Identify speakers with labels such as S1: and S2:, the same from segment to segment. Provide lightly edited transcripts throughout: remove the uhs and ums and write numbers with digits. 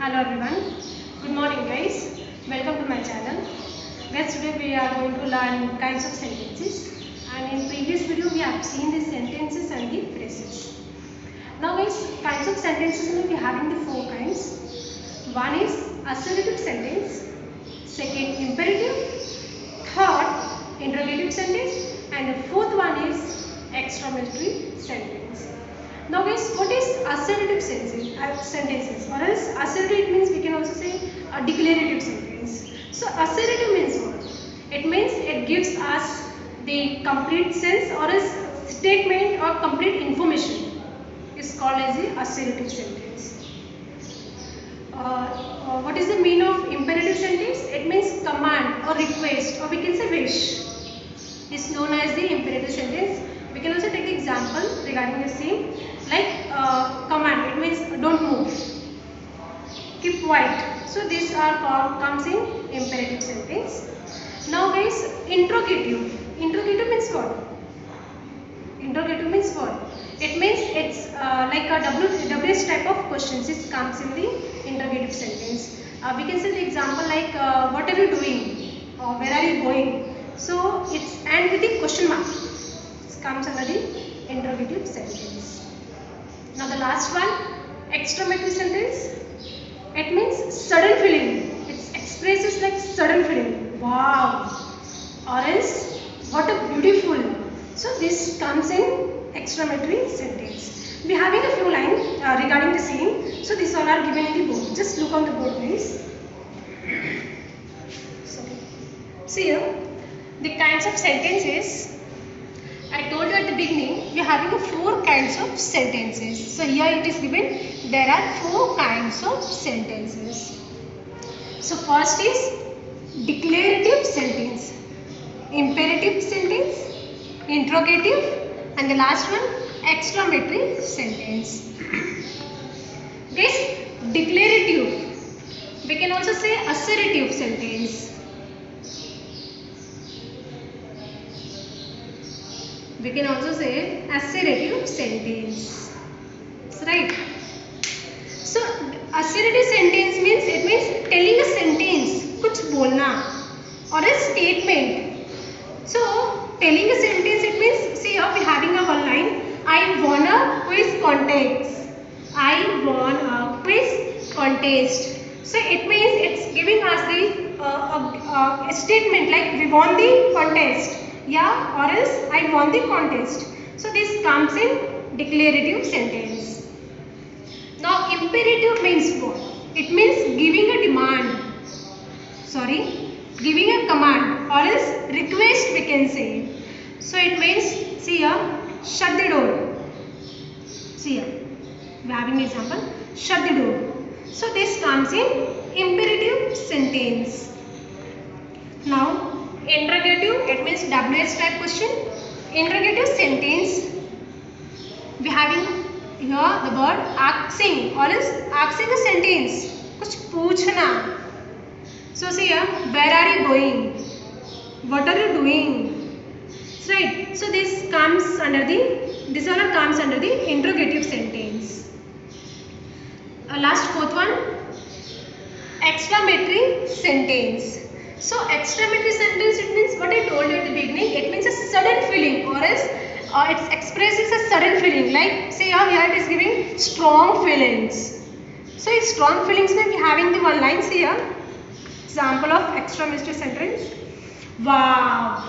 S1: Hello everyone. Good morning guys. Welcome to my channel. Guys, today we are going to learn kinds of sentences. And in previous video we have seen the sentences and the phrases. Now guys, kinds of sentences we will be having the four kinds. One is assertive sentence. Second, imperative. Third, interrogative sentence. And the fourth one is exclamatory sentence. Now guys, what is assertive sentences? Or else assertive means we can also say a declarative sentence. So assertive means what? It means it gives us the complete sense or a statement or complete information is called as the assertive sentence. What is the meaning of imperative sentence? It means command or request or we can say wish is known as the imperative sentence. We can also take the example regarding the same like command. It means don't move, keep quiet. So these are comes in imperative sentence. Now guys, interrogative. Interrogative means what? Interrogative means what? It means it's like a WS type of questions. This comes in the interrogative sentence. We can say the example like what are you doing or where are you going? So it's and with the question mark. It comes under the interrogative sentence. Now the last one, exclamatory sentence. It means sudden feeling. It expresses like sudden feeling. Wow! Or else, what a beautiful. So this comes in exclamatory sentence. We are having a few lines regarding the same. So these all are given in the board. Just look on the board, please. See here, the kinds of sentences. I told you at the beginning, we are having four kinds of sentences. So here it is given, there are four kinds of sentences. So first is declarative sentence, imperative sentence, interrogative, and the last one exclamatory sentence. Guys, declarative, we can also say assertive sentence. We can also say assertive sentence. That's right. So assertive sentence means it means telling a sentence, कुछ बोलना or a statement. So telling a sentence it means see here we are having a one line. I won a quiz contest. I won a quiz contest. So it means it's giving us the a statement like we won the contest. Yeah, or else I won the contest. So this comes in declarative sentence. Now imperative means what? It means giving a demand. Giving a command or else request we can say. So it means see here, shut the door. See here, we are having an example. Shut the door. So this comes in imperative sentence. Now interrogative, it means WS type question. Interrogative sentence, we having here the word asking or is asking a sentence, कुछ पूछना. So see here, where are you going? What are you doing? Right. So this comes under the interrogative sentence. Last fourth one, exclamatory sentence. So exclamatory sentence it means what I told you at the beginning. It means a sudden feeling or else it expresses a sudden feeling. Like say here it is giving strong feelings. So in strong feelings may be having the one line here. Example of exclamatory sentence. Wow!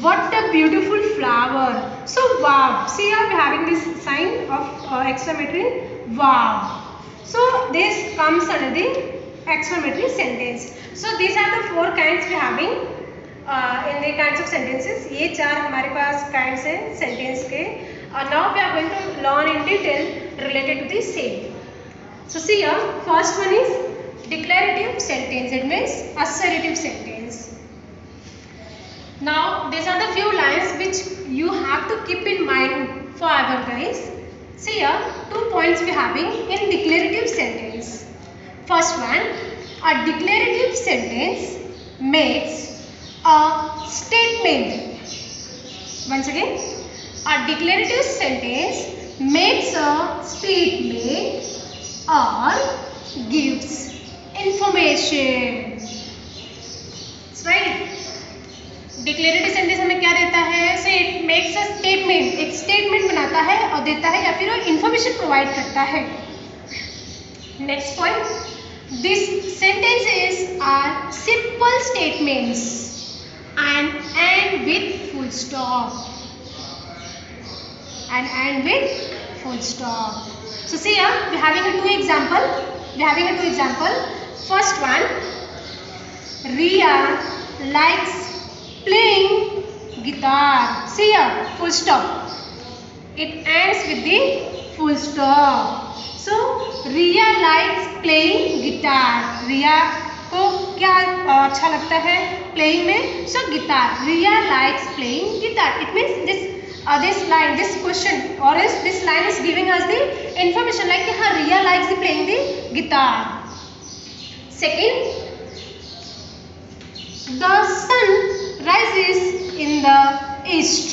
S1: What a beautiful flower. So wow. See here we are having this sign of exclamatory wow. So this comes under the exclamatory sentence. So these are the four kinds we are having in the kinds of sentences. ये चार हमारे पास kinds हैं sentence के. Now we are going to learn in detail related to the same. So see here, first one is declarative sentence. It means assertive sentence. Now these are the few lines which you have to keep in mind forever, guys. See here, 2 points we are having in declarative sentence. First one, a declarative sentence makes a statement. Once again, a declarative sentence makes a statement or gives information. Right? Declarative sentence हमें क्या देता है? से it makes a statement, एक statement बनाता है और देता है या फिर वो इंफॉर्मेशन प्रोवाइड करता है. Next point, this sentences are simple statements and end with full stop. And end with full stop. So see here, we are having a two example. First one, Riya likes playing guitar. See here, full stop. It ends with the full stop. So Riya likes playing guitar. Riya को क्या अच्छा लगता है playing में? So guitar. Riya likes playing guitar. It means this line, this question or is this line is giving us the information like कि हाँ रिया likes the playing the guitar. Second, the sun rises in the east.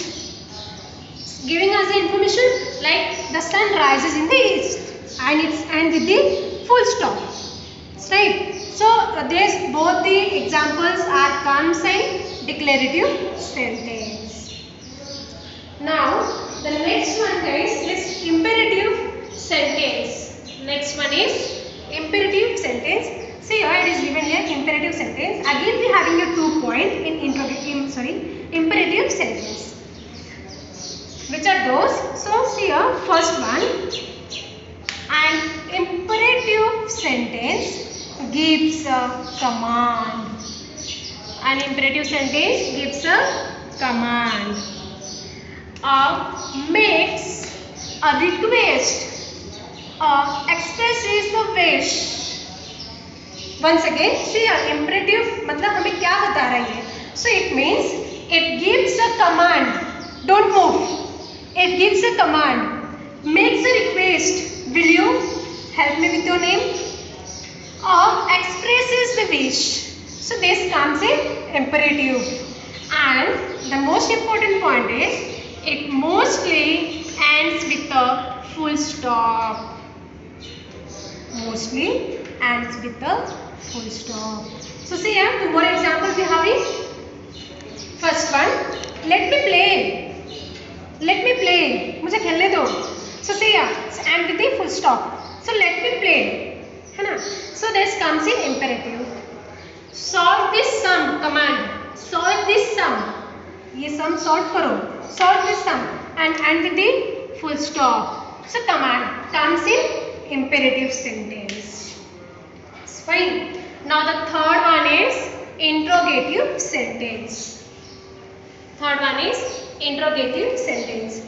S1: Giving us the information like the sun rises in the east and it's end with the full stop. Right? So these both the examples are comes in declarative sentence. Now the next one is imperative sentence. Next one is imperative sentence. See here it is given here imperative sentence. Again we having a 2 point in imperative sentence. Which are those? So see here first one, an imperative sentence gives a command. An imperative sentence gives a command. Makes a request. Expresses a wish. Once again, see imperative मतलब हमें क्या बता रही है? So it means it gives a command. Don't move. It gives a command. Makes a request. Will you help me with your name? Or expresses the wish. So this comes in imperative. And the most important point is it mostly ends with a full stop. Mostly ends with a full stop. So see here, two more examples we have it. First one, let me play. Let me play. मुझे खेलने दो. So see here, end with the full stop. So let me play. है ना? So this comes in imperative. Solve this sum command. Solve this sum. ये sum solve करो. Solve this sum and end with the full stop. So command comes in imperative sentence. It's fine. Now the third one is interrogative sentence. Third one is interrogative sentence.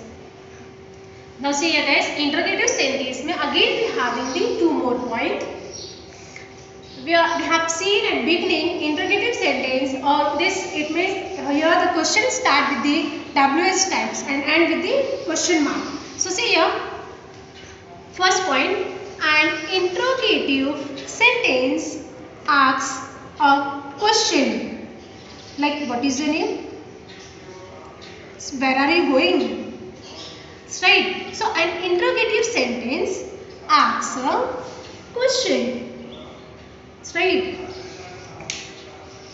S1: Now see here guys, interrogative sentence में again we having the two more point. We have seen at beginning interrogative sentence or this it means here the question start with the WH types and end with the question mark. So see here first point, an interrogative sentence asks a question like what is your name? Where are you going? Right. So an interrogative sentence asks a question. Right.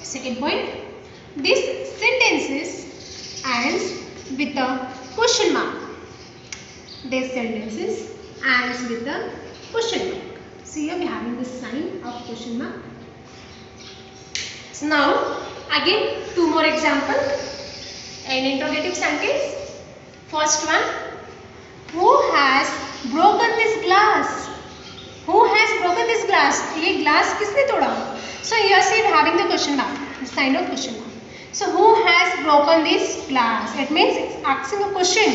S1: Second point, this sentences ends with a question mark. This sentences ends with a question mark. See here we are having the sign of question mark. So now again two more example. An interrogative sentence. First one, who has broken this glass? Who has broken this glass? ये glass किसने तोड़ा? So here see we having the question mark, the sign of question mark. So who has broken this glass? It means it's asking a question.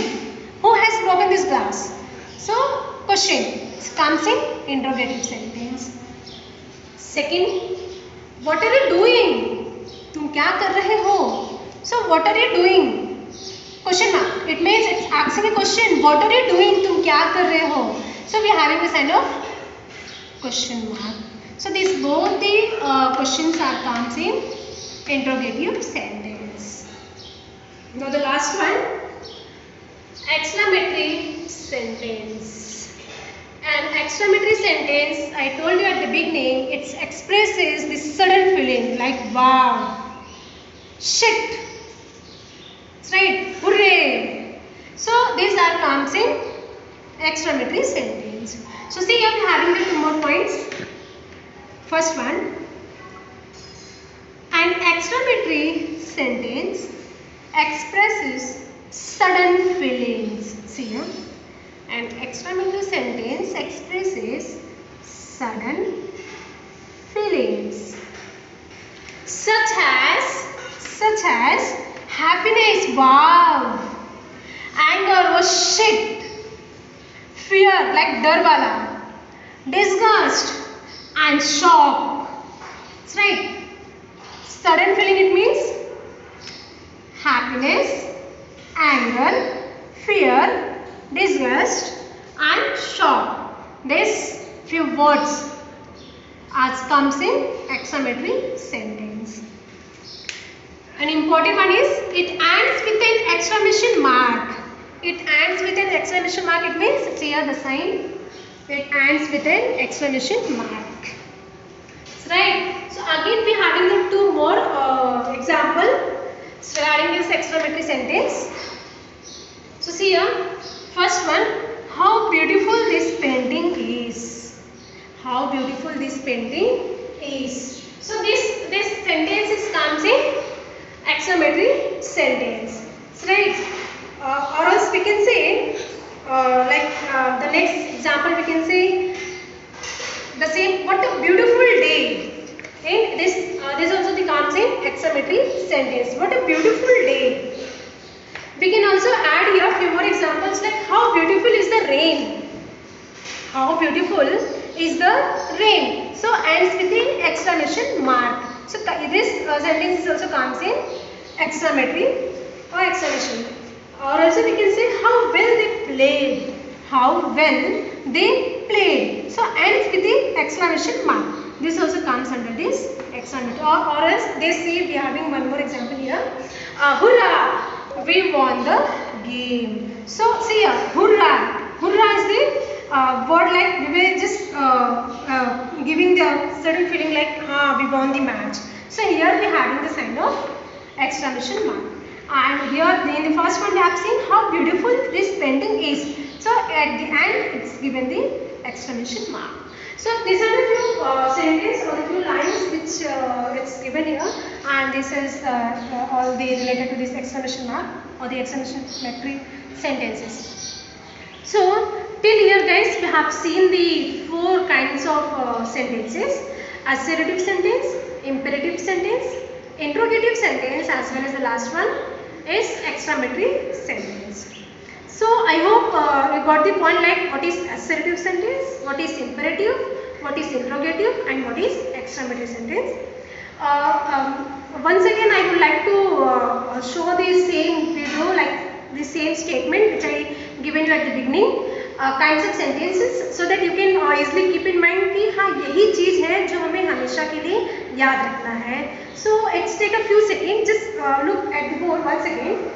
S1: Who has broken this glass? So question comes in interrogative sentence. Second, what are you doing? तुम क्या कर रहे हो? So what are you doing? Question mark. It means it's asking a question. What are you doing? तुम क्या कर रहे हो? So we are having the sign of question mark. So these both the questions are comes in interrogative sentence. Now the last one, exclamatory sentence. An exclamatory sentence, I told you at the beginning, it expresses this sudden feeling like wow, shit, that's right, hooray. So these are comes in exclamatory sentence. So see here we are having the two more points. First one, an exclamatory sentence expresses sudden feelings. See here, an exclamatory sentence expresses sudden feelings such as happiness, wow, anger, oh shit, fear like डर वाला, disgust and shock. That's right. Sudden feeling, it means happiness, anger, fear, disgust and shock. These few words as comes in exclamatory sentence. An important one is it ends with an exclamation mark. It ends with an exclamation mark. It means it's here the sign. It ends with an exclamation mark. Right. So again we are having the two more example regarding this exclamatory sentence. So see here, first one, how beautiful this painting is. How beautiful this painting is. So this sentence is comes in exclamatory sentence. Right. Or else we can say the next example we can say the same, what a beautiful day. And this also comes in exclamatory sentence. What a beautiful day. We can also add here a few more examples like how beautiful is the rain. How beautiful is the rain. So ends with the exclamation mark. So this sentence also comes in exclamatory or exclamation. Or also we can say how well they played. How well they played. So ends with the exclamation mark. This also comes under this exclamation. Or else they say we are having one more example here. Hurrah! We won the game. So see here, hurrah! Hurrah is the word like we were just giving the certain feeling like we won the match. So here we are having the sign of exclamation mark. And here in the first one we have seen how beautiful this painting is. So at the end it's given the exclamation mark. So these are the few sentences or the few lines which it's given here, and this is all the related to this exclamation mark or the exclamatory sentences. So till here guys we have seen the four kinds of sentences: assertive sentence, imperative sentence, interrogative sentence, as well as the last one is exclamatory sentence. So I hope you got the point like what is assertive sentence, what is imperative, what is interrogative and what is exclamatory sentence. Once again I would like to show the same video, like the same statement which I given you at the beginning, kinds of sentences, so that you can easily keep in mind कि हाँ यही चीज़ है जो हमें हमेशा के लिए याद रखना है. So let's take a few seconds, just look at the board once again.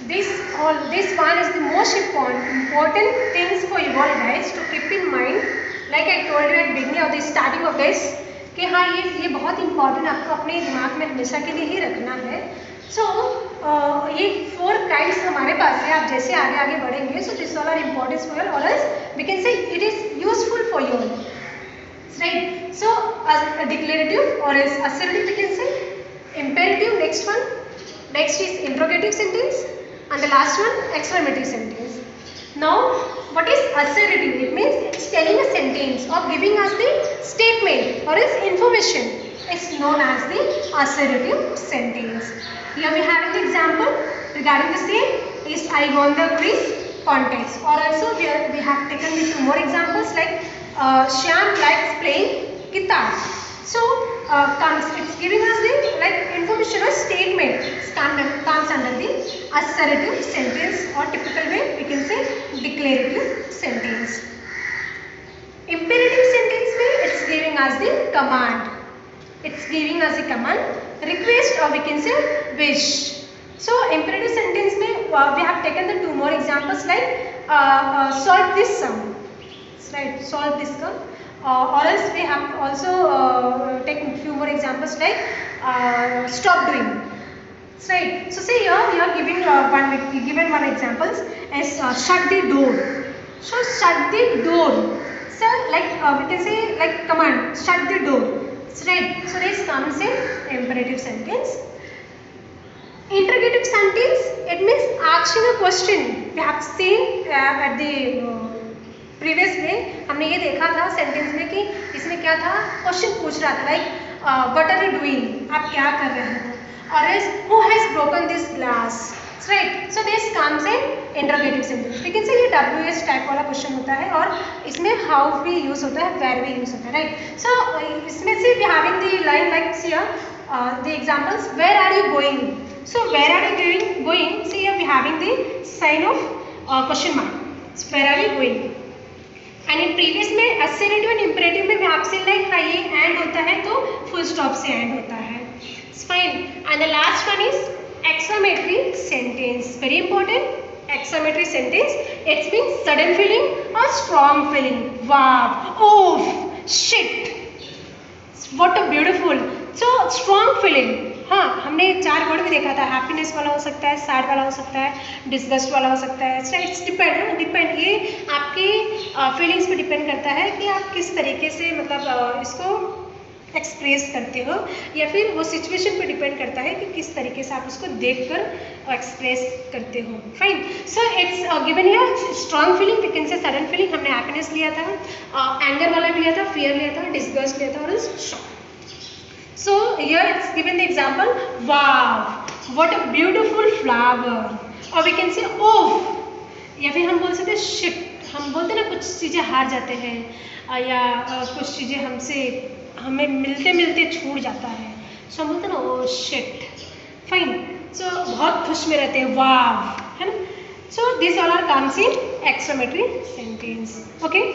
S1: This one is the most important things for you all guys to keep in mind. Like I told you at beginning of the starting of this कि हाँ ये बहुत important आपको अपने दिमाग में हमेशा के लिए ही रखना है. So ये 4 kinds हमारे पास है. आप जैसे आगे आगे बढ़ेंगे, so this all are important for you all, or else we can say it is useful for you all. Right? So a declarative or as assertive we can say, imperative next one, next is interrogative sentence, and the last one exclamatory sentence. Now what is assertive? It means it's telling a sentence or giving us the statement or its information. It's known as the assertive sentence. Here we have an example regarding the same is I won the quiz contest. Or also we have taken the 2 more examples like Shyam likes playing guitar. So it's giving us the like information or statement. It comes under the assertive sentence, or typical way we can say declarative sentence. Imperative sentence means it's giving us the command. It's giving us a command, request, or we can say wish. So imperative sentence में we have taken the two more examples like solve this sum, right? Solve this sum, or else we have also taken few more examples like stop doing. Right. So say here we are giving given one examples as shut the door. So shut the door. So like we can say like command shut the door. Right. So this comes in imperative sentence. Interrogative sentence, it means asking a question. We have seen at the previous way हमने ये देखा था sentence में कि इसमें क्या था, question पूछ रहा था like what are you doing, आप क्या कर रहे हो, or else who has broken this glass, right? So this comes in interrogative sentence. We can say ये WS टाइप वाला क्वेश्चन होता है और इसमें how भी यूज होता है, where भी यूज होता है, right? So इसमें से we having the line like here the examples, where are you going? So where are you going? See here we having the sign of question mark. So where are you going? And in previous में assertive and imperative में we have seen like हाँ ये and होता है तो full stop से and होता है. It's fine. And the last one is exclamatory sentence. Very important. Exclamatory sentence. It means sudden feeling or strong feeling. Wow. Oh. Shit. What a beautiful. So strong feeling. हाँ हमने चार word भी देखा था, happiness वाला हो सकता है, सैड वाला हो सकता है, डिस्गस्ट वाला हो सकता है. इट्स डिपेंड ये आपकी फीलिंग्स पे डिपेंड करता है कि आप किस तरीके से मतलब इसको एक्सप्रेस करते हो, या फिर वो सिचुएशन पे डिपेंड करता है कि किस तरीके से आप उसको देखकर एक्सप्रेस करते हो. Fine. So it's given here strong feeling, we can say sudden feeling, हमने हैप्पीनेस लिया था, एंगर वाला भी लिया था, फियर लिया था, डिस्गस्ट लिया था और shock. So here it's given the example, wow, what a beautiful flower, or we can say oh, या फिर हम बोल सकते हैं shit. हम बोलते हैं ना कुछ चीज़ें हार जाते हैं या कुछ चीज़ें हमसे हमें मिलते मिलते छूट जाता है, so हम बोलते हैं ना oh shit. Fine. So बहुत खुश में रहते हैं, wow, है ना. So these all are comes in exclamatory sentence. Okay.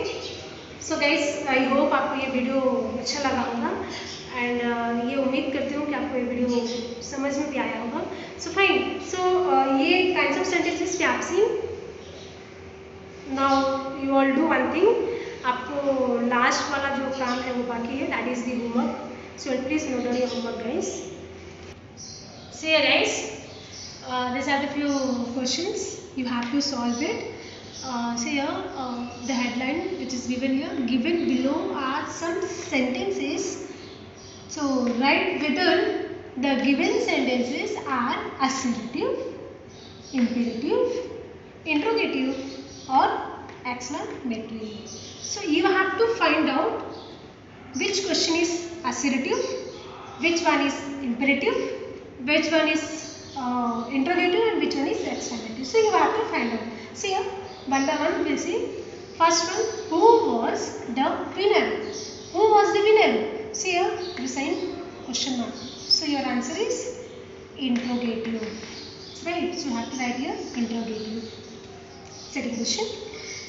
S1: So guys, I hope आपको ये वीडियो अच्छा लगा होगा एंड ये उम्मीद करती हूँ कि आपको ये वीडियो समझ में भी आया होगा. So fine. सो ये काइंड्स ऑफ सेंटेंसेस पे आप see. Now you all do one thing. आपको लास्ट वाला जो काम है वो बाकी है, that is the homework. So please note down your homework guys. So here guys, this are the few questions you have to solve it. So here the headline which is given here, given below are some sentences. So write whether the given sentences are assertive, imperative, interrogative or exclamatory. So you have to find out which question is assertive, which one is imperative, which one is interrogative and which one is exclamative. So you have to find out. See here, one by one we'll see. First one, who was the winner? Who was the winner? See here, you sign question mark. So your answer is interrogative. Right? So you have to write here interrogative. Second question,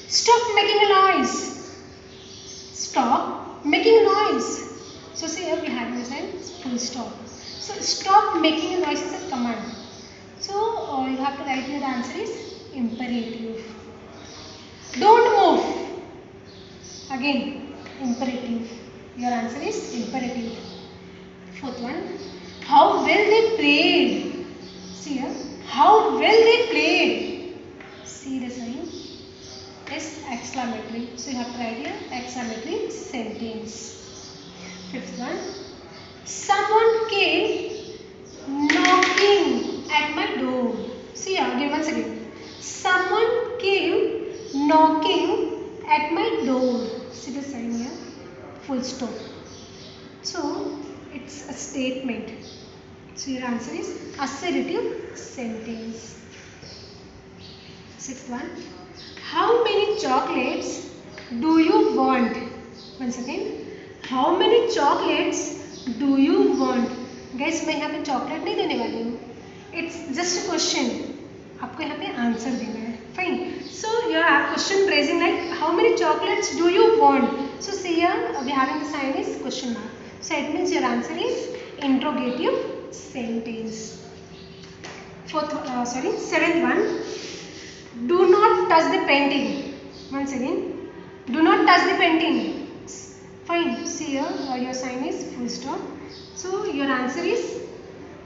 S1: stop making a noise. Stop making a noise. So see here we have the sign full stop. So stop making a noise is a command. So you have to write here the answer is imperative. Don't move. Again imperative. Your answer is imperative. Fourth one, how well they played. See here, how well they played. See the sign is exclamatory. So you have to write here exclamatory sentence. Fifth one, someone came knocking at my door. See here again, once again, someone came knocking at my door. See the sign here, full stop. So it's a statement. So your answer is assertive sentence. Sixth one, how many chocolates do you want? Once again, how many chocolates do you want? Guys, मैं यहाँ पे chocolate नहीं देने वाली हूँ. It's just a question. आपको यहाँ पे आंसर देना है. Fine. So your question phrasing like how many chocolates do you want? So see here we having the sign is question mark. So it means your answer is interrogative sentence. Seventh one. Do not touch the painting. Once again, do not touch the painting. Fine. See here, your sign is full stop. So your answer is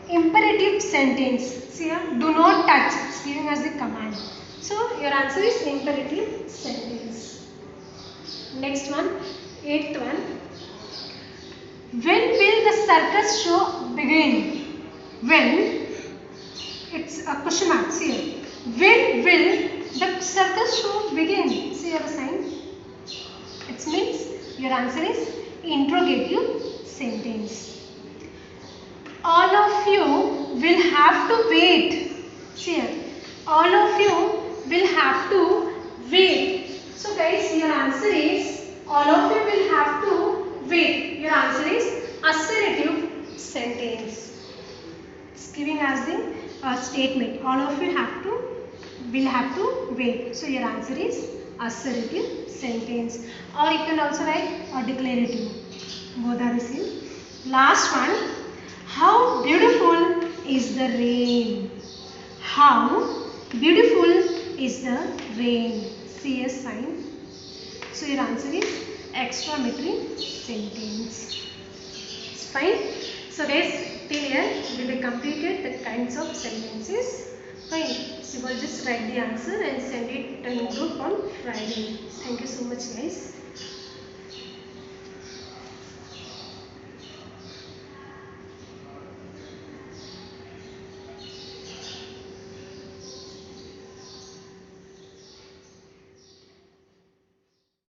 S1: imperative sentence. See here, do not touch. It's giving us the command. So your answer is imperative sentence. Next one, eighth one. When will the circus show begin? When? It's a question mark. See here. When will the circus show begin? See your sign. It means your answer is interrogative sentence. All of you will have to wait. See here. All of you will have to wait. So guys, your answer is all of you will have to wait. Your answer is assertive sentence. It's giving us the statement. All of you will have to wait. So your answer is assertive sentence. Or you can also write a declarative. Both are the same. Last one. How beautiful is the rain? How beautiful is the rain? See a sign. So your answer is exclamatory sentence. It's fine. So guys, till here we will completed the kinds of sentences. Fine. So you will just write the answer and send it in group on Friday. Thank you so much guys.